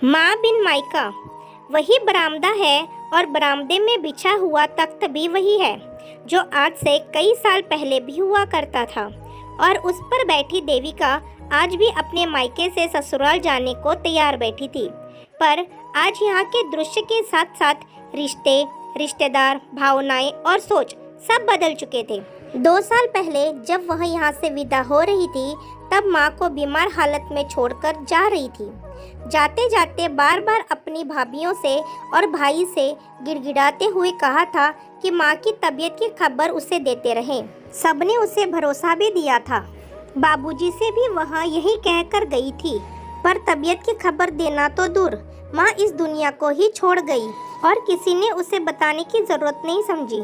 माँ बिन मायका। वही बरामदा है और बरामदे में बिछा हुआ तख्त भी वही है जो आज से कई साल पहले भी हुआ करता था, और उस पर बैठी देविका आज भी अपने मायके से ससुराल जाने को तैयार बैठी थी। पर आज यहाँ के दृश्य के साथ साथ रिश्ते, रिश्तेदार, भावनाएं और सोच सब बदल चुके थे। 2 साल पहले जब वह यहाँ से विदा हो रही थी, तब माँ को बीमार हालत में छोड़कर जा रही थी। जाते जाते बार बार अपनी भाभीियों से और भाई से गिड़गिड़ाते हुए कहा था कि माँ की तबीयत की खबर उसे देते रहें। सबने उसे भरोसा भी दिया था। बाबूजी से भी वह यही कहकर गई थी, पर तबीयत की खबर देना तो दूर, माँ इस दुनिया को ही छोड़ गई और किसी ने उसे बताने की ज़रूरत नहीं समझी।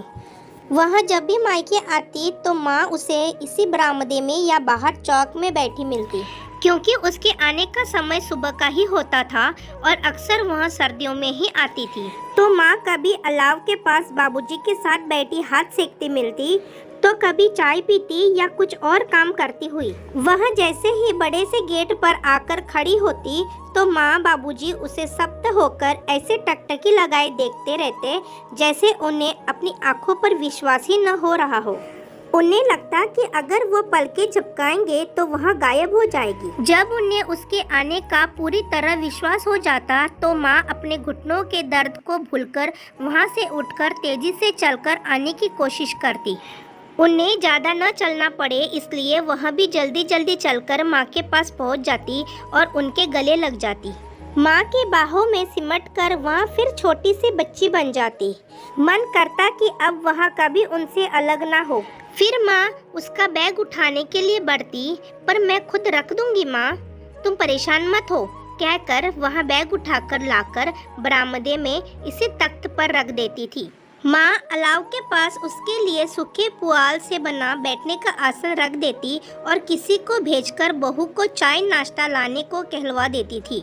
वह जब भी मायके आती तो माँ उसे इसी बरामदे में या बाहर चौक में बैठी मिलती, क्योंकि उसके आने का समय सुबह का ही होता था और अक्सर वह सर्दियों में ही आती थी। तो माँ कभी अलाव के पास बाबूजी के साथ बैठी हाथ सेकती मिलती, तो कभी चाय पीती या कुछ और काम करती हुई। वह जैसे ही बड़े से गेट पर आकर खड़ी होती तो माँ बाबूजी उसे सख्त होकर ऐसे टकटकी लगाए देखते रहते जैसे उन्हें अपनी आंखों पर विश्वास ही न हो रहा हो। उन्हें लगता कि अगर वो पलकें झपकाएंगे तो वह गायब हो जाएगी। जब उन्हें उसके आने का पूरी तरह विश्वास हो जाता तो माँ अपने घुटनों के दर्द को भूलकर वहाँ से उठकर तेजी से चलकर आने की कोशिश करती। उन्हें ज़्यादा न चलना पड़े इसलिए वह भी जल्दी जल्दी चलकर माँ के पास पहुँच जाती और उनके गले लग जाती। माँ की बाहों में सिमट कर वह फिर छोटी सी बच्ची बन जाती। मन करता कि अब वह कभी उनसे अलग ना हो। फिर माँ उसका बैग उठाने के लिए बढ़ती, पर मैं खुद रख दूंगी माँ, तुम परेशान मत हो, कहकर वह बैग उठाकर लाकर बरामदे में इसे तख्त पर रख देती थी। माँ अलाव के पास उसके लिए सूखे पुआल से बना बैठने का आसन रख देती और किसी को भेजकर बहू को चाय नाश्ता लाने को कहलवा देती थी।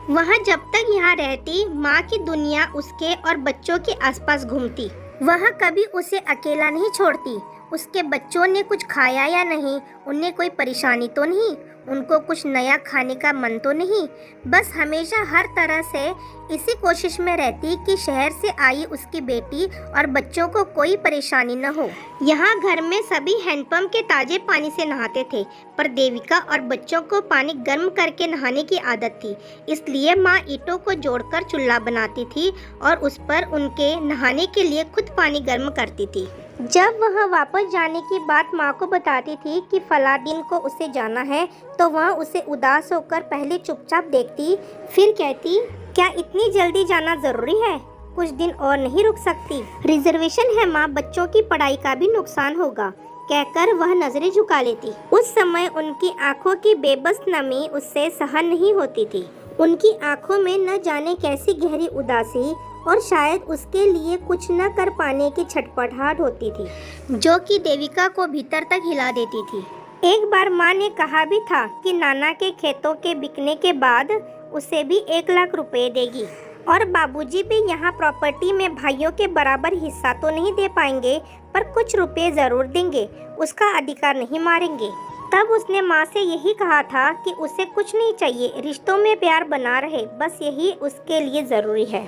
वह जब तक यहाँ रहती, माँ की दुनिया उसके और बच्चों के आसपास घूमती। वह कभी उसे अकेला नहीं छोड़ती। उसके बच्चों ने कुछ खाया या नहीं, उन्हें कोई परेशानी तो नहीं, उनको कुछ नया खाने का मन तो नहीं, बस हमेशा हर तरह से इसी कोशिश में रहती कि शहर से आई उसकी बेटी और बच्चों को कोई परेशानी न हो। यहाँ घर में सभी हैंडपंप के ताजे पानी से नहाते थे, पर देविका और बच्चों को पानी गर्म करके नहाने की आदत थी, इसलिए माँ ईंटों को जोड़कर चूल्हा बनाती थी और उस पर उनके नहाने के लिए खुद पानी गर्म करती थी। जब वह वापस जाने की बात माँ को बताती थी कि फला दिन को उसे जाना है, तो वह उसे उदास होकर पहले चुपचाप देखती, फिर कहती, क्या इतनी जल्दी जाना ज़रूरी है? कुछ दिन और नहीं रुक सकती? रिजर्वेशन है माँ, बच्चों की पढ़ाई का भी नुकसान होगा, कहकर वह नजरें झुका लेती। उस समय उनकी आंखों की बेबस नमी उससे सहन नहीं होती थी। उनकी आंखों में न जाने कैसी गहरी उदासी और शायद उसके लिए कुछ न कर पाने की छटपटाहट होती थी, जो कि देविका को भीतर तक हिला देती थी। एक बार माँ ने कहा भी था कि नाना के खेतों के बिकने के बाद उसे भी 1 लाख रुपए देगी, और बाबूजी भी यहाँ प्रॉपर्टी में भाइयों के बराबर हिस्सा तो नहीं दे पाएंगे, पर कुछ रुपए ज़रूर देंगे, उसका अधिकार नहीं मारेंगे। तब उसने माँ से यही कहा था कि उसे कुछ नहीं चाहिए, रिश्तों में प्यार बना रहे, बस यही उसके लिए ज़रूरी है।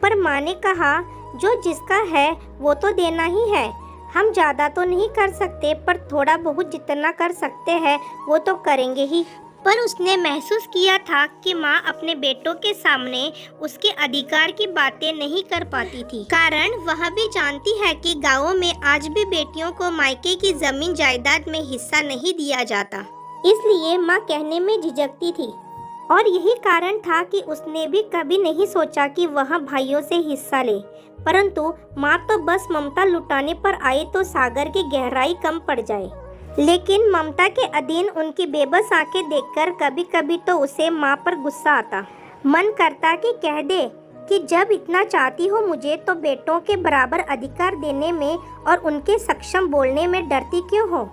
पर माँ ने कहा, जो जिसका है वो तो देना ही है, हम ज़्यादा तो नहीं कर सकते, पर थोड़ा बहुत जितना कर सकते हैं वो तो करेंगे ही। पर उसने महसूस किया था कि माँ अपने बेटों के सामने उसके अधिकार की बातें नहीं कर पाती थी, कारण वह भी जानती है कि गाँवों में आज भी बेटियों को मायके की जमीन जायदाद में हिस्सा नहीं दिया जाता। इसलिए माँ कहने में झिझकती थी, और यही कारण था कि उसने भी कभी नहीं सोचा कि वह भाइयों से हिस्सा ले। परंतु माँ तो बस ममता लुटाने पर आए तो सागर की गहराई कम पड़ जाए। लेकिन ममता के अधीन उनकी बेबस आंखें देखकर कभी कभी तो उसे माँ पर गुस्सा आता। मन करता कि कह दे कि जब इतना चाहती हो मुझे, तो बेटों के बराबर अधिकार देने में और उनके सक्षम बोलने में डरती क्यों हो?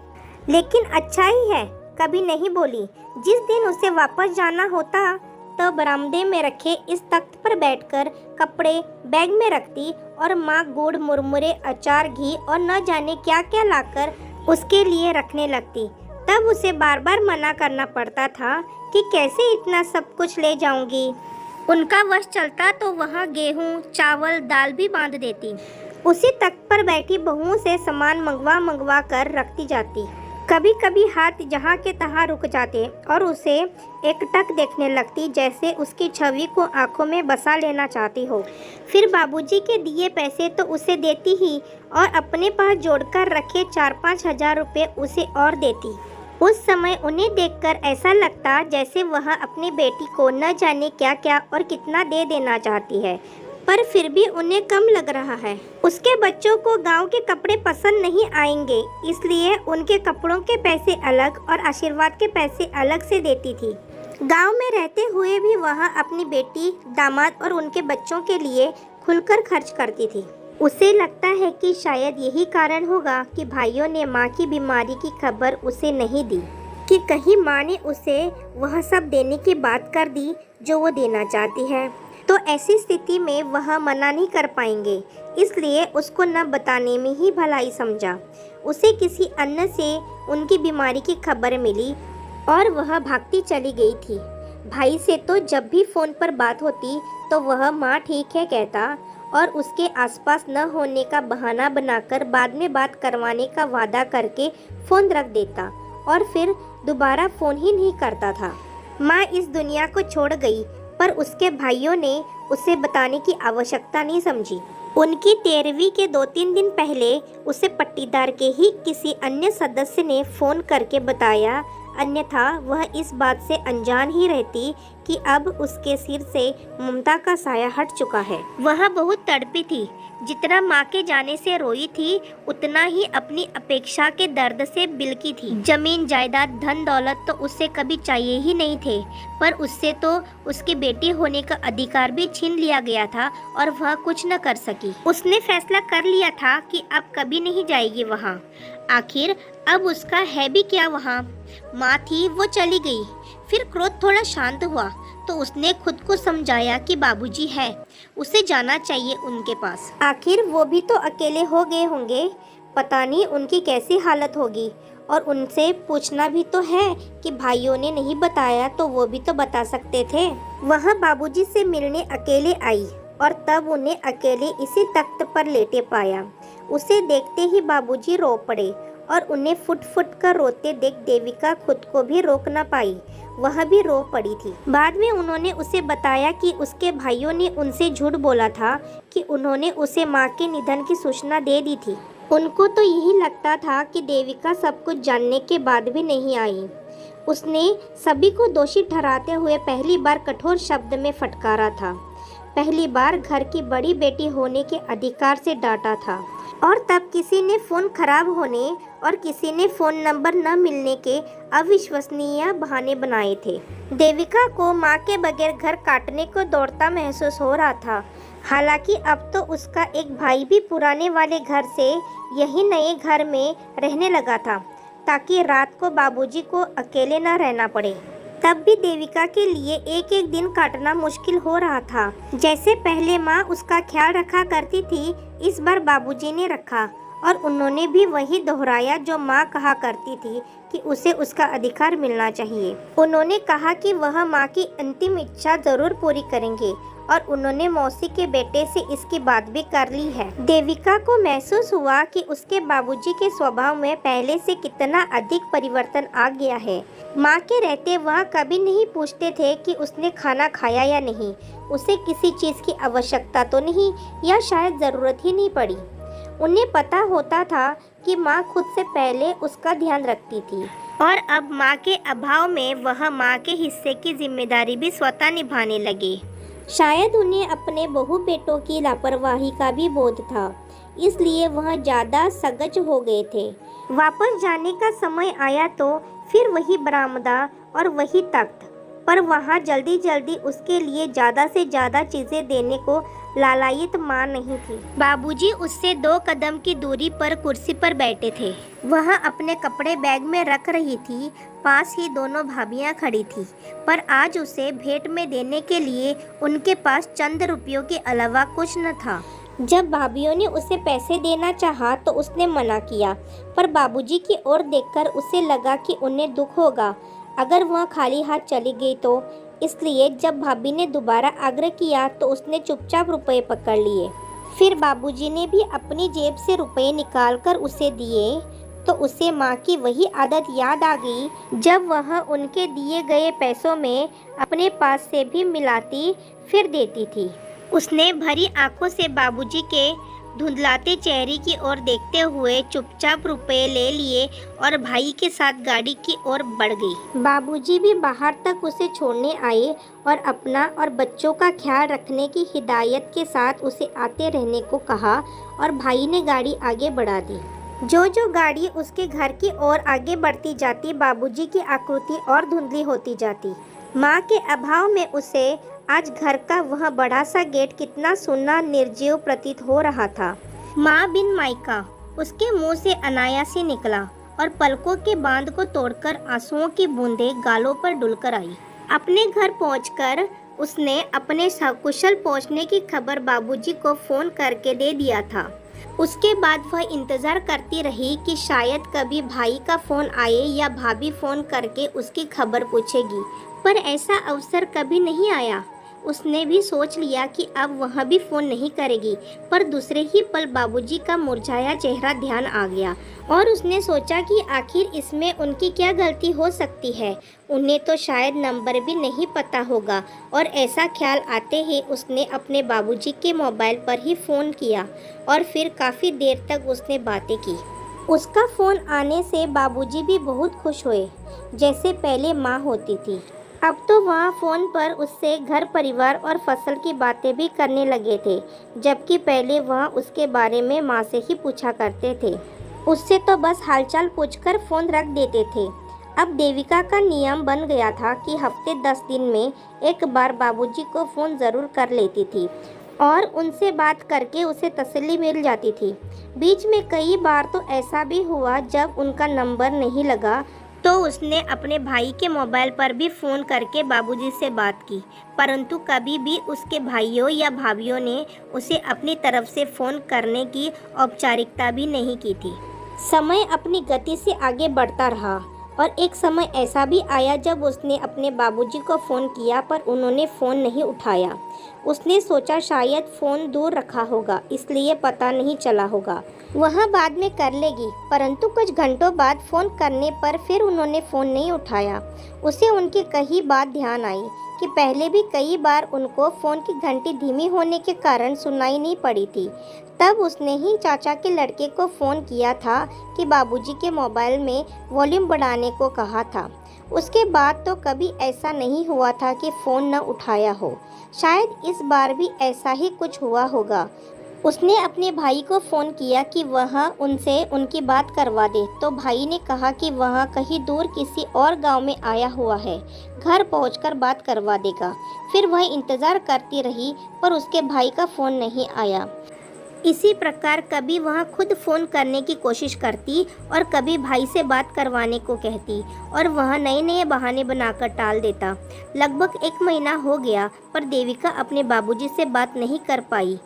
लेकिन अच्छा ही है, कभी नहीं बोली। जिस दिन उसे वापस जाना होता तो बरामदे में रखे इस तख्त पर बैठकर कपड़े बैग में रखती और माँ गुड़, मुरमुरे, अचार, घी और न जाने क्या क्या लाकर उसके लिए रखने लगती। तब उसे बार बार मना करना पड़ता था कि कैसे इतना सब कुछ ले जाऊंगी। उनका वश चलता तो वह गेहूं, चावल, दाल भी बांध देती। उसी तख्त पर बैठी बहुओं से सामान मंगवा मंगवा कर रखती जाती। कभी कभी हाथ जहाँ के तहाँ रुक जाते और उसे एकटक देखने लगती, जैसे उसकी छवि को आंखों में बसा लेना चाहती हो। फिर बाबूजी के दिए पैसे तो उसे देती ही और अपने पास जोड़कर रखे 4-5 हजार रुपये उसे और देती। उस समय उन्हें देखकर ऐसा लगता जैसे वह अपनी बेटी को न जाने क्या क्या और कितना दे देना चाहती है, पर फिर भी उन्हें कम लग रहा है। उसके बच्चों को गांव के कपड़े पसंद नहीं आएंगे, इसलिए उनके कपड़ों के पैसे अलग और आशीर्वाद के पैसे अलग से देती थी। गांव में रहते हुए भी वह अपनी बेटी, दामाद और उनके बच्चों के लिए खुलकर खर्च करती थी। उसे लगता है कि शायद यही कारण होगा कि भाइयों ने माँ की बीमारी की खबर उसे नहीं दी, कि कहीं माँ ने उसे वह सब देने की बात कर दी जो वो देना चाहती है। तो ऐसी स्थिति में वह मना नहीं कर पाएंगे, इसलिए उसको न बताने में ही भलाई समझा। उसे किसी अन्य से उनकी बीमारी की खबर मिली और वह भागती चली गई थी। भाई से तो जब भी फ़ोन पर बात होती तो वह माँ ठीक है कहता और उसके आसपास न होने का बहाना बनाकर बाद में बात करवाने का वादा करके फ़ोन रख देता और फिर दोबारा फ़ोन ही नहीं करता था। माँ इस दुनिया को छोड़ गई, पर उसके भाइयों ने उसे बताने की आवश्यकता नहीं समझी। उनकी 13वीं के 2-3 दिन पहले उसे पट्टीदार के ही किसी अन्य सदस्य ने फ़ोन करके बताया, अन्यथा वह इस बात से अनजान ही रहती कि अब उसके सिर से ममता का साया हट चुका है। वह बहुत तड़पी थी। जितना माँ के जाने से रोई थी, उतना ही अपनी अपेक्षा के दर्द से बिलकी थी। जमीन, जायदाद, धन दौलत तो उसे कभी चाहिए ही नहीं थे, पर उससे तो उसकी बेटी होने का अधिकार भी छीन लिया गया था और वह कुछ न कर सकी। उसने फैसला कर लिया था कि अब कभी नहीं जाएगी वहाँ। आखिर अब उसका है भी क्या वहाँ। माँ थी, वो चली गई। फिर क्रोध थोड़ा शांत हुआ तो उसने खुद को समझाया कि बाबूजी है, उसे जाना चाहिए उनके पास। आखिर वो भी तो अकेले हो गए होंगे, पता नहीं उनकी कैसी हालत होगी। और उनसे पूछना भी तो है कि भाइयों ने नहीं बताया तो वो भी तो बता सकते थे। वह बाबूजी से मिलने अकेले आई और तब उन्हें अकेले इसी तख्त पर लेटे पाया। उसे देखते ही बाबूजी रो पड़े और उन्हें फुट फुट कर रोते देख देविका खुद को भी रोक न पाई, वह भी रो पड़ी थी। बाद में उन्होंने उसे बताया कि उसके भाइयों ने उनसे झूठ बोला था कि उन्होंने उसे माँ के निधन की सूचना दे दी थी। उनको तो यही लगता था कि देविका सब कुछ जानने के बाद भी नहीं आई। उसने सभी को दोषी ठहराते हुए पहली बार कठोर शब्द में फटकारा था। पहली बार घर की बड़ी बेटी होने के अधिकार से डांटा था। और तब किसी ने फ़ोन खराब होने और किसी ने फ़ोन नंबर न मिलने के अविश्वसनीय बहाने बनाए थे। देविका को माँ के बगैर घर काटने को दौड़ता महसूस हो रहा था। हालांकि अब तो उसका एक भाई भी पुराने वाले घर से यही नए घर में रहने लगा था, ताकि रात को बाबूजी को अकेले न रहना पड़े। तब भी देविका के लिए एक एक दिन काटना मुश्किल हो रहा था। जैसे पहले माँ उसका ख्याल रखा करती थी, इस बार बाबूजी ने रखा और उन्होंने भी वही दोहराया जो माँ कहा करती थी कि उसे उसका अधिकार मिलना चाहिए। उन्होंने कहा कि वह माँ की अंतिम इच्छा जरूर पूरी करेंगे और उन्होंने मौसी के बेटे से इसकी बात भी कर ली है। देविका को महसूस हुआ कि उसके बाबूजी के स्वभाव में पहले से कितना अधिक परिवर्तन आ गया है। माँ के रहते वह कभी नहीं पूछते थे कि उसने खाना खाया या नहीं, उसे किसी चीज़ की आवश्यकता तो नहीं या शायद ज़रूरत ही नहीं पड़ी। उन्हें पता होता था कि माँ खुद से पहले उसका ध्यान रखती थी और अब माँ के अभाव में वह माँ के हिस्से की जिम्मेदारी भी स्वतः निभाने लगे। शायद उन्हें अपने बहू बेटों की लापरवाही का भी बोध था, इसलिए वह ज़्यादा सजग हो गए थे। वापस जाने का समय आया तो फिर वही बरामदा और वही तख्त, पर वहाँ जल्दी जल्दी उसके लिए ज़्यादा से ज़्यादा चीज़ें देने को लालायित माँ नहीं थी। बाबूजी उससे 2 कदम की दूरी पर कुर्सी पर बैठे थे। वह अपने कपड़े बैग में रख रही थी। पास ही दोनों भाभियाँ खड़ी थी, पर आज उसे भेंट में देने के लिए उनके पास चंद रुपयों के अलावा कुछ न था। जब भाभियों ने उसे पैसे देना चाहा तो उसने मना किया, पर बाबूजी की ओर देखकर उसे लगा कि उन्हें दुख होगा अगर वह खाली हाथ चली गई तो, इसलिए जब भाभी ने दोबारा आग्रह किया तो उसने चुपचाप रुपए पकड़ लिए। फिर बाबूजी ने भी अपनी जेब से रुपए निकालकर उसे दिए तो उसे माँ की वही आदत याद आ गई, जब वह उनके दिए गए पैसों में अपने पास से भी मिलाती फिर देती थी। उसने भरी आंखों से बाबूजी के धुंधलाते चेहरे की ओर देखते हुए चुपचाप रुपए ले लिए और भाई के साथ गाड़ी की ओर बढ़ गई। बाबूजी भी बाहर तक उसे छोड़ने आए और अपना और बच्चों का ख्याल रखने की हिदायत के साथ उसे आते रहने को कहा और भाई ने गाड़ी आगे बढ़ा दी। जो गाड़ी उसके घर की ओर आगे बढ़ती जाती, बाबूजी की आकृति और धुंधली होती जाती। माँ के अभाव में उसे आज घर का वह बड़ा सा गेट कितना सुनना निर्जीव प्रतीत हो रहा था। माँ बिन मायका उसके मुंह से अनायास निकला और पलकों के बांध को तोड़कर आंसुओं की बूंदें गालों पर डुलकर आई। अपने घर पहुंचकर उसने अपने सकुशल पहुंचने की खबर बाबूजी को फोन करके दे दिया था। उसके बाद वह इंतज़ार करती रही कि शायद कभी भाई का फ़ोन आए या भाभी फ़ोन करके उसकी खबर पूछेगी, पर ऐसा अवसर कभी नहीं आया। उसने भी सोच लिया कि अब वह भी फ़ोन नहीं करेगी, पर दूसरे ही पल बाबूजी का मुरझाया चेहरा ध्यान आ गया और उसने सोचा कि आखिर इसमें उनकी क्या गलती हो सकती है। उन्हें तो शायद नंबर भी नहीं पता होगा और ऐसा ख्याल आते ही उसने अपने बाबूजी के मोबाइल पर ही फ़ोन किया और फिर काफ़ी देर तक उसने बातें की। उसका फ़ोन आने से बाबूजी भी बहुत खुश हुए, जैसे पहले माँ होती थी। अब तो वह फ़ोन पर उससे घर परिवार और फसल की बातें भी करने लगे थे, जबकि पहले वह उसके बारे में माँ से ही पूछा करते थे। उससे तो बस हालचाल पूछकर फ़ोन रख देते थे। अब देविका का नियम बन गया था कि हफ्ते 10 दिन में एक बार बाबूजी को फ़ोन ज़रूर कर लेती थी और उनसे बात करके उसे तसल्ली मिल जाती थी। बीच में कई बार तो ऐसा भी हुआ जब उनका नंबर नहीं लगा तो उसने अपने भाई के मोबाइल पर भी फ़ोन करके बाबूजी से बात की, परंतु कभी भी उसके भाइयों या भाभीयों ने उसे अपनी तरफ से फ़ोन करने की औपचारिकता भी नहीं की थी। समय अपनी गति से आगे बढ़ता रहा और एक समय ऐसा भी आया जब उसने अपने बाबूजी को फ़ोन किया पर उन्होंने फ़ोन नहीं उठाया। उसने सोचा शायद फ़ोन दूर रखा होगा, इसलिए पता नहीं चला होगा, वह बाद में कर लेगी। परंतु कुछ घंटों बाद फ़ोन करने पर फिर उन्होंने फ़ोन नहीं उठाया। उसे उनकी कही बात ध्यान आई कि पहले भी कई बार उनको फ़ोन की घंटी धीमी होने के कारण सुनाई नहीं पड़ी थी। तब उसने ही चाचा के लड़के को फ़ोन किया था कि बाबूजी के मोबाइल में वॉल्यूम बढ़ाने को कहा था। उसके बाद तो कभी ऐसा नहीं हुआ था कि फ़ोन न उठाया हो। शायद इस बार भी ऐसा ही कुछ हुआ होगा। उसने अपने भाई को फ़ोन किया कि वह उनसे उनकी बात करवा दे, तो भाई ने कहा कि वह कहीं दूर किसी और गांव में आया हुआ है, घर पहुंचकर बात करवा देगा। फिर वह इंतज़ार करती रही पर उसके भाई का फ़ोन नहीं आया। इसी प्रकार कभी वह खुद फ़ोन करने की कोशिश करती और कभी भाई से बात करवाने को कहती और वह नए नए बहाने बनाकर टाल देता। लगभग 1 महीना हो गया पर देविका अपने बाबूजी से बात नहीं कर पाई।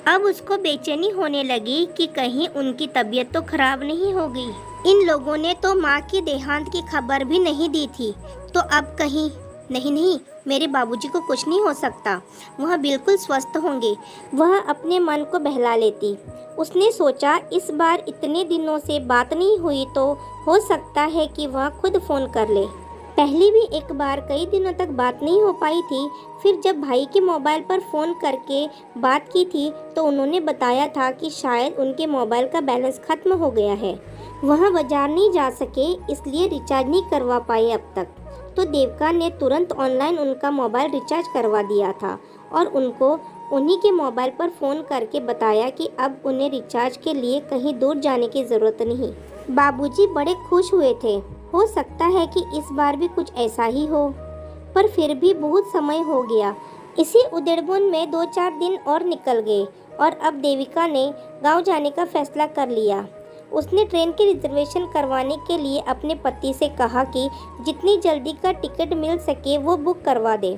अब उसको बेचैनी होने लगी कि कहीं उनकी तबीयत तो खराब नहीं हो गई। इन लोगों ने तो माँ की देहांत की खबर भी नहीं दी थी, तो अब कहीं नहीं, मेरे बाबूजी को कुछ नहीं हो सकता, वह बिल्कुल स्वस्थ होंगे। वह अपने मन को बहला लेती। उसने सोचा इस बार इतने दिनों से बात नहीं हुई तो हो सकता है कि वह खुद फ़ोन कर ले। पहले भी एक बार कई दिनों तक बात नहीं हो पाई थी। फिर जब भाई के मोबाइल पर फ़ोन करके बात की थी तो उन्होंने बताया था कि शायद उनके मोबाइल का बैलेंस ख़त्म हो गया है, वह बाजार नहीं जा सके इसलिए रिचार्ज नहीं करवा पाए अब तक। तो देविका ने तुरंत ऑनलाइन उनका मोबाइल रिचार्ज करवा दिया था और उनको उन्हीं के मोबाइल पर फ़ोन करके बताया कि अब उन्हें रिचार्ज के लिए कहीं दूर जाने की ज़रूरत नहीं। बाबूजी बड़े खुश हुए थे। हो सकता है कि इस बार भी कुछ ऐसा ही हो, पर फिर भी बहुत समय हो गया। इसी उधेड़बुन में 2-4 दिन और निकल गए और अब देविका ने गांव जाने का फैसला कर लिया। उसने ट्रेन की रिजर्वेशन करवाने के लिए अपने पति से कहा कि जितनी जल्दी का टिकट मिल सके वो बुक करवा दे,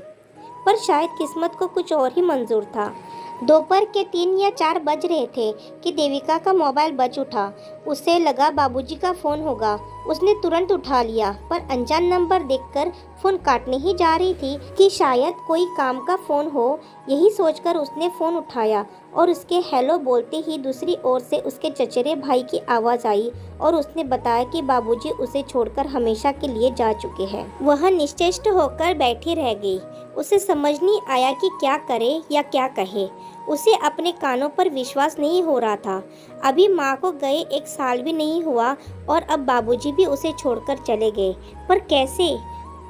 पर शायद किस्मत को कुछ और ही मंजूर था। दोपहर के 3 या 4 बज रहे थे कि देविका का मोबाइल बज उठा। उसे लगा बाबूजी का फ़ोन होगा। उसने तुरंत उठा लिया, पर अनजान नंबर देखकर फ़ोन काटने ही जा रही थी कि शायद कोई काम का फ़ोन हो। यही सोचकर उसने फ़ोन उठाया और उसके हेलो बोलते ही दूसरी ओर से उसके चचेरे भाई की आवाज़ आई और उसने बताया कि बाबूजी उसे छोड़कर हमेशा के लिए जा चुके हैं। वह निश्चेष्ट होकर बैठी रह गई। उसे समझ नहीं आया कि क्या करे या क्या कहे। उसे अपने कानों पर विश्वास नहीं हो रहा था। अभी माँ को गए 1 साल भी नहीं हुआ और अब बाबूजी भी उसे छोड़कर चले गए। पर कैसे?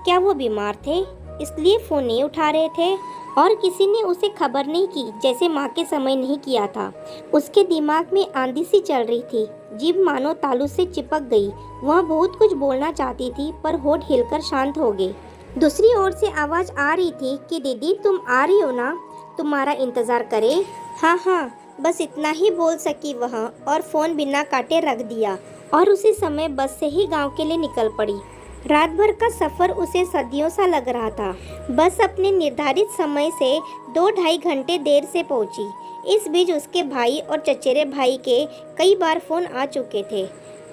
क्या वो बीमार थे इसलिए फ़ोन नहीं उठा रहे थे? और किसी ने उसे खबर नहीं की जैसे माँ के समय नहीं किया था। उसके दिमाग में आंधी सी चल रही थी। जीभ मानो तालू से चिपक गई। वह बहुत कुछ बोलना चाहती थी पर होठ हिलकर शांत हो गई। दूसरी ओर से आवाज़ आ रही थी कि दीदी तुम आ रही हो ना, तुम्हारा इंतज़ार करें? हाँ हाँ, बस इतना ही बोल सकी वह और फ़ोन बिना काटे रख दिया और उसी समय बस से ही गांव के लिए निकल पड़ी। रात भर का सफ़र उसे सदियों सा लग रहा था। बस अपने निर्धारित समय से 2-2.5 घंटे देर से पहुंची। इस बीच उसके भाई और चचेरे भाई के कई बार फ़ोन आ चुके थे।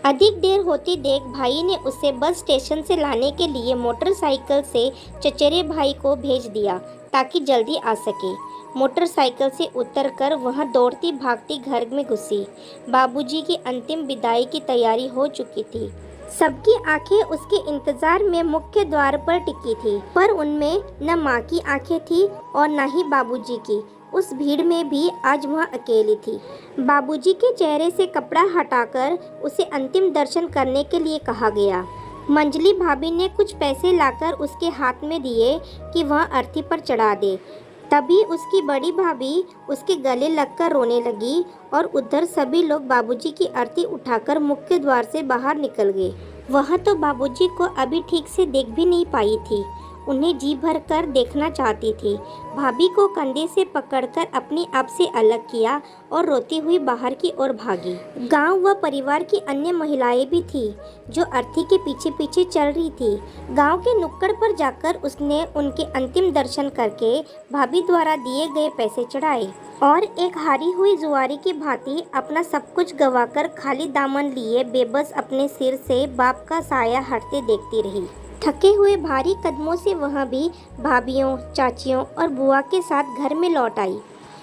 अधिक देर होती देख भाई ने उसे बस स्टेशन से लाने के लिए मोटरसाइकिल से चचेरे भाई को भेज दिया ताकि जल्दी आ सके। मोटरसाइकिल से उतरकर वह दौड़ती भागती घर में घुसी। बाबूजी की अंतिम विदाई की तैयारी हो चुकी थी। सबकी आंखें उसके इंतजार में मुख्य द्वार पर टिकी थी, पर उनमें न माँ की आंखें थी और न ही बाबूजी की। उस भीड़ में भी आज वह अकेली थी। बाबूजी के चेहरे से कपड़ा हटाकर उसे अंतिम दर्शन करने के लिए कहा गया। मंजली भाभी ने कुछ पैसे लाकर उसके हाथ में दिए कि वह अर्थी पर चढ़ा दे। तभी उसकी बड़ी भाभी उसके गले लगकर रोने लगी और उधर सभी लोग बाबूजी की अर्थी उठाकर मुख्य द्वार से बाहर निकल गए। वह तो बाबूजी को अभी ठीक से देख भी नहीं पाई थी। उन्हें जी भर कर देखना चाहती थी। भाभी को कंधे से पकड़कर अपने आप से अलग किया और रोती हुई बाहर की ओर भागी। गांव व परिवार की अन्य महिलाएं भी थी जो अर्थी के पीछे पीछे चल रही थी। गांव के नुक्कड़ पर जाकर उसने उनके अंतिम दर्शन करके भाभी द्वारा दिए गए पैसे चढ़ाए और एक हारी हुई जुआरी की भांति अपना सब कुछ गंवाकर खाली दामन लिए बेबस अपने सिर से बाप का साया हटते देखती रही। थके हुए भारी कदमों से वह भी भाभियों, चाचियों और बुआ के साथ घर में लौट आई।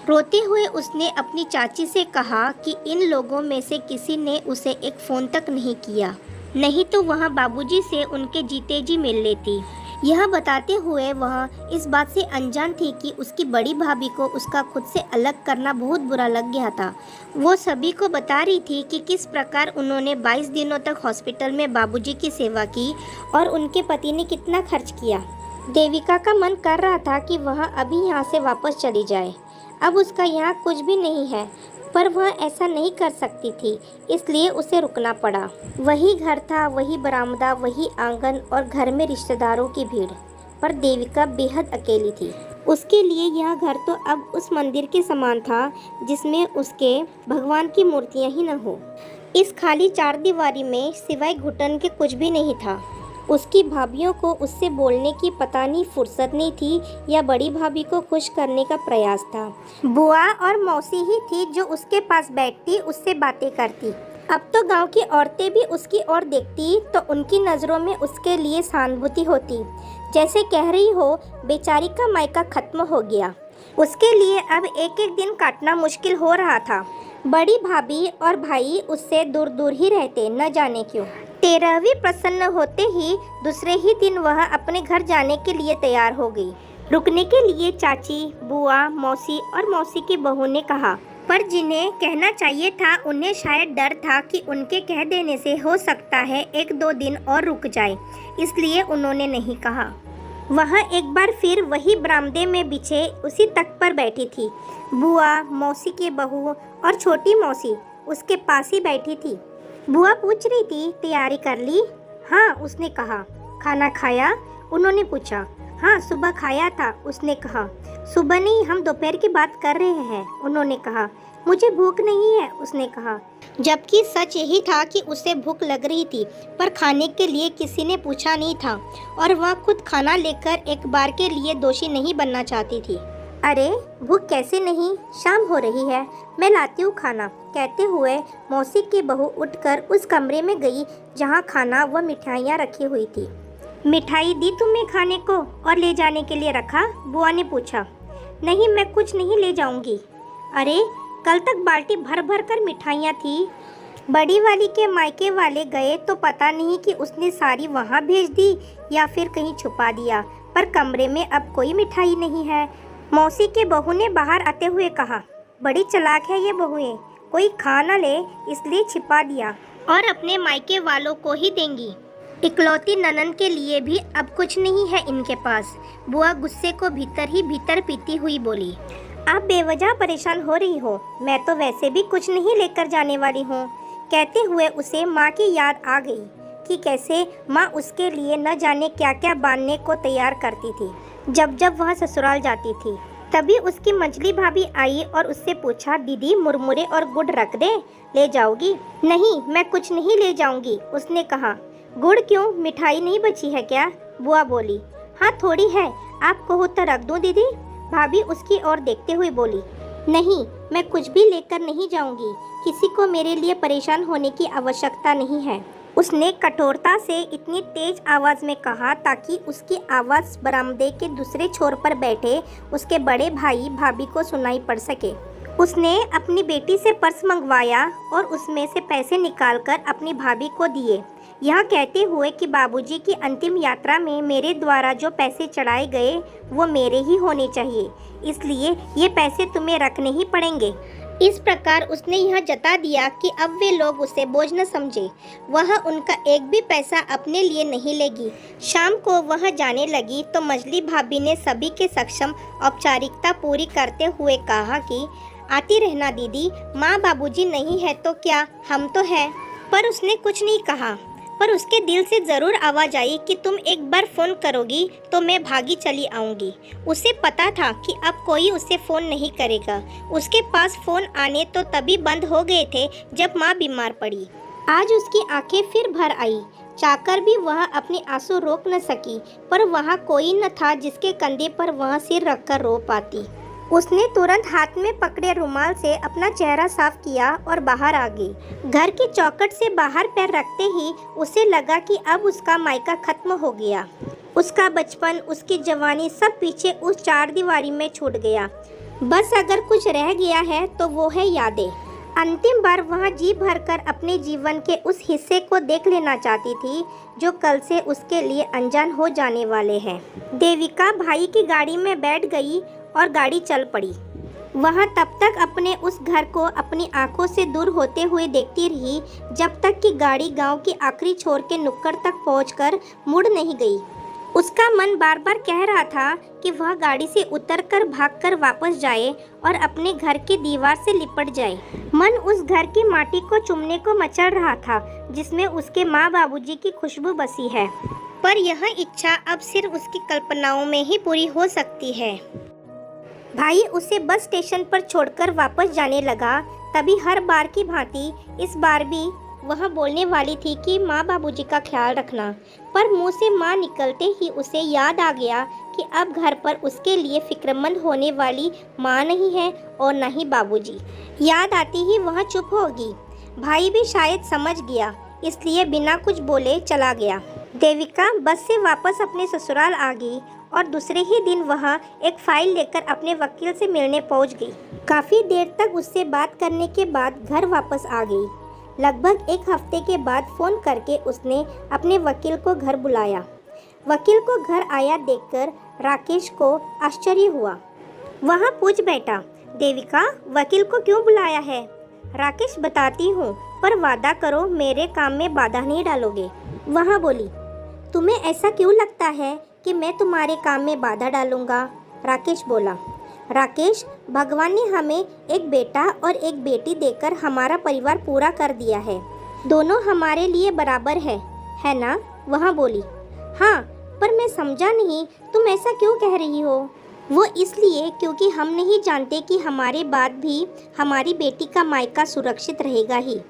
रोते हुए उसने अपनी चाची से कहा कि इन लोगों में से किसी ने उसे एक फ़ोन तक नहीं किया, नहीं तो वह बाबूजी से उनके जीते जी मिल लेती। यह बताते हुए वह इस बात से अनजान थी कि उसकी बड़ी भाभी को उसका खुद से अलग करना बहुत बुरा लग गया था। वो सभी को बता रही थी कि किस प्रकार उन्होंने 22 दिनों तक हॉस्पिटल में बाबूजी की सेवा की और उनके पति ने कितना खर्च किया। देविका का मन कर रहा था कि वह अभी यहाँ से वापस चली जाए। अब उसका यहाँ कुछ भी नहीं है, पर वह ऐसा नहीं कर सकती थी, इसलिए उसे रुकना पड़ा। वही घर था, वही बरामदा, वही आंगन और घर में रिश्तेदारों की भीड़, पर देविका बेहद अकेली थी। उसके लिए यह घर तो अब उस मंदिर के समान था जिसमें उसके भगवान की मूर्तियां ही न हो। इस खाली 4 दीवारी में सिवाय घुटन के कुछ भी नहीं था। उसकी भाभियों को उससे बोलने की पता नहीं फुर्सत नहीं थी या बड़ी भाभी को खुश करने का प्रयास था। बुआ और मौसी ही थी जो उसके पास बैठती, उससे बातें करती। अब तो गांव की औरतें भी उसकी ओर देखती तो उनकी नज़रों में उसके लिए सहानुभूति होती, जैसे कह रही हो बेचारी का मायका खत्म हो गया। उसके लिए अब एक एक दिन काटना मुश्किल हो रहा था। बड़ी भाभी और भाई उससे दूर दूर ही रहते, न जाने क्यों। 13वीं प्रसन्न होते ही दूसरे ही दिन वह अपने घर जाने के लिए तैयार हो गई। रुकने के लिए चाची, बुआ, मौसी और मौसी की बहू ने कहा, पर जिन्हें कहना चाहिए था उन्हें शायद डर था कि उनके कह देने से हो सकता है 1-2 दिन और रुक जाए, इसलिए उन्होंने नहीं कहा। वह एक बार फिर वही बरामदे में बिछे उसी तख्त पर बैठी थी। बुआ, मौसी की बहू और छोटी मौसी उसके पास ही बैठी थी। बुआ पूछ रही थी, तैयारी कर ली? हाँ, उसने कहा। खाना खाया? उन्होंने पूछा। हाँ, सुबह खाया था, उसने कहा। सुबह नहीं, हम दोपहर की बात कर रहे हैं, उन्होंने कहा। मुझे भूख नहीं है, उसने कहा। जबकि सच यही था कि उसे भूख लग रही थी, पर खाने के लिए किसी ने पूछा नहीं था और वह खुद खाना लेकर एक बार के लिए दोषी नहीं बनना चाहती थी। अरे भूख कैसे नहीं, शाम हो रही है, मैं लाती हूँ खाना, कहते हुए मौसी की बहू उठकर उस कमरे में गई जहाँ खाना व मिठाइयाँ रखी हुई थी। मिठाई दी तुमने खाने को और ले जाने के लिए रखा? बुआ ने पूछा। नहीं, मैं कुछ नहीं ले जाऊंगी। अरे कल तक बाल्टी भर भर कर मिठाइयाँ थी। बड़ी वाली के मायके वाले गए तो पता नहीं कि उसने सारी वहाँ भेज दी या फिर कहीं छुपा दिया, पर कमरे में अब कोई मिठाई नहीं है। मौसी के बहू ने बाहर आते हुए कहा, बड़ी चालाक है ये बहुएं, कोई खा न ले इसलिए छिपा दिया और अपने मायके वालों को ही देंगी। इकलौती ननन के लिए भी अब कुछ नहीं है इनके पास। बुआ गुस्से को भीतर ही भीतर पीती हुई बोली, आप बेवजह परेशान हो रही हो, मैं तो वैसे भी कुछ नहीं लेकर जाने वाली हूँ। कहते हुए उसे माँ की याद आ गई कि कैसे माँ उसके लिए न जाने क्या क्या बांधने को तैयार करती थी जब जब वह ससुराल जाती थी। तभी उसकी मंझली भाभी आई और उससे पूछा, दीदी मुरमुरे और गुड़ रख दे, ले जाओगी? नहीं, मैं कुछ नहीं ले जाऊंगी, उसने कहा। गुड़ क्यों, मिठाई नहीं बची है क्या? बुआ बोली। हाँ थोड़ी है, आप कहो तो रख दूं दीदी? भाभी उसकी ओर देखते हुए बोली। नहीं, मैं कुछ भी लेकर नहीं जाऊंगी, किसी को मेरे लिए परेशान होने की आवश्यकता नहीं है, उसने कठोरता से इतनी तेज आवाज़ में कहा ताकि उसकी आवाज़ बरामदे के दूसरे छोर पर बैठे उसके बड़े भाई भाभी को सुनाई पड़ सके। उसने अपनी बेटी से पर्स मंगवाया और उसमें से पैसे निकालकर अपनी भाभी को दिए, यह कहते हुए कि बाबूजी की अंतिम यात्रा में मेरे द्वारा जो पैसे चढ़ाए गए वो मेरे ही होने चाहिए, इसलिए ये पैसे तुम्हें रखने ही पड़ेंगे। इस प्रकार उसने यह जता दिया कि अब वे लोग उसे बोझ न समझे। वह उनका एक भी पैसा अपने लिए नहीं लेगी। शाम को वह जाने लगी तो मझली भाभी ने सभी के सक्षम औपचारिकता पूरी करते हुए कहा कि आती रहना दीदी, माँ बाबूजी नहीं है तो क्या, हम तो हैं। पर उसने कुछ नहीं कहा, पर उसके दिल से ज़रूर आवाज़ आई कि तुम एक बार फ़ोन करोगी तो मैं भागी चली आऊँगी। उसे पता था कि अब कोई उसे फ़ोन नहीं करेगा। उसके पास फ़ोन आने तो तभी बंद हो गए थे जब माँ बीमार पड़ी। आज उसकी आंखें फिर भर आई, चाहकर भी वह अपने आंसू रोक न सकी, पर वहाँ कोई न था जिसके कंधे पर वह सिर रखकर रो पाती। उसने तुरंत हाथ में पकड़े रुमाल से अपना चेहरा साफ किया और बाहर आ गई। घर की चौखट से बाहर पैर रखते ही उसे लगा कि अब उसका मायका खत्म हो गया। उसका बचपन, उसकी जवानी सब पीछे उस चार दीवारी में छूट गया। बस अगर कुछ रह गया है तो वो है यादें। अंतिम बार वह जी भरकर अपने जीवन के उस हिस्से को देख लेना चाहती थी जो कल से उसके लिए अनजान हो जाने वाले हैं। देविका भाई की गाड़ी में बैठ गई और गाड़ी चल पड़ी। वह तब तक अपने उस घर को अपनी आंखों से दूर होते हुए देखती रही जब तक कि गाड़ी गांव के आखिरी छोर के नुक्कड़ तक पहुंचकर मुड़ नहीं गई। उसका मन बार बार कह रहा था कि वह गाड़ी से उतरकर भागकर वापस जाए और अपने घर की दीवार से लिपट जाए। मन उस घर की माटी को चूमने को मचल रहा था जिसमें उसके माँ बाबूजी की खुशबू बसी है, पर यह इच्छा अब सिर्फ उसकी कल्पनाओं में ही पूरी हो सकती है। भाई उसे बस स्टेशन पर छोड़कर वापस जाने लगा। तभी हर बार की भांति इस बार भी वह बोलने वाली थी कि माँ बाबूजी का ख्याल रखना, पर मुंह से माँ निकलते ही उसे याद आ गया कि अब घर पर उसके लिए फिक्रमंद होने वाली माँ नहीं है और न ही बाबूजी। याद आती ही वह चुप होगी। भाई भी शायद समझ गया, इसलिए बिना कुछ बोले चला गया। देविका बस से वापस अपने ससुराल आ गई और दूसरे ही दिन वह एक फाइल लेकर अपने वकील से मिलने पहुंच गई। काफ़ी देर तक उससे बात करने के बाद घर वापस आ गई। लगभग एक हफ्ते के बाद फ़ोन करके उसने अपने वकील को घर बुलाया। वकील को घर आया देखकर राकेश को आश्चर्य हुआ। वह पूछ बैठा, देविका वकील को क्यों बुलाया है? राकेश, बताती हूँ, पर वादा करो मेरे काम में बाधा नहीं डालोगे। वह बोली, तुम्हें ऐसा क्यों लगता है कि मैं तुम्हारे काम में बाधा डालूंगा? राकेश बोला, राकेश, भगवान ने हमें एक बेटा और एक बेटी देकर हमारा परिवार पूरा कर दिया है। दोनों हमारे लिए बराबर है ना? वह बोली, हाँ, पर मैं समझा नहीं, तुम ऐसा क्यों कह रही हो? वो इसलिए क्योंकि हम नहीं जानते कि हमारे बाद भी हमारी बेटी का मायका सुरक्षित रहेगा ही।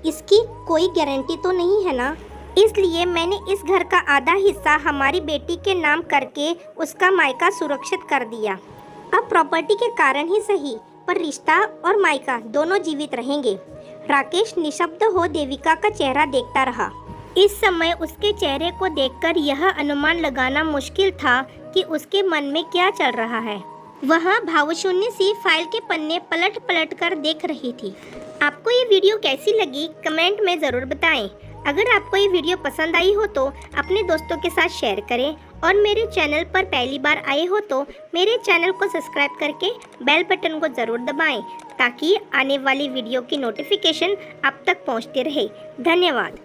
इसकी कोई गारंटी तो नहीं है ना। इसलिए मैंने इस घर का आधा हिस्सा हमारी बेटी के नाम करके उसका मायका सुरक्षित कर दिया। अब प्रॉपर्टी के कारण ही सही, पर रिश्ता और मायका दोनों जीवित रहेंगे। राकेश निशब्द हो देविका का चेहरा देखता रहा। इस समय उसके चेहरे को देखकर यह अनुमान लगाना मुश्किल था कि उसके मन में क्या चल रहा है। वह भावशून्य सी फाइल के पन्ने पलट पलट कर देख रही थी। आपको ये वीडियो कैसी लगी कमेंट में ज़रूर बताएं। अगर आपको ये वीडियो पसंद आई हो तो अपने दोस्तों के साथ शेयर करें और मेरे चैनल पर पहली बार आए हो तो मेरे चैनल को सब्सक्राइब करके बेल बटन को ज़रूर दबाएं ताकि आने वाली वीडियो की नोटिफिकेशन आप तक पहुंचती रहे। धन्यवाद।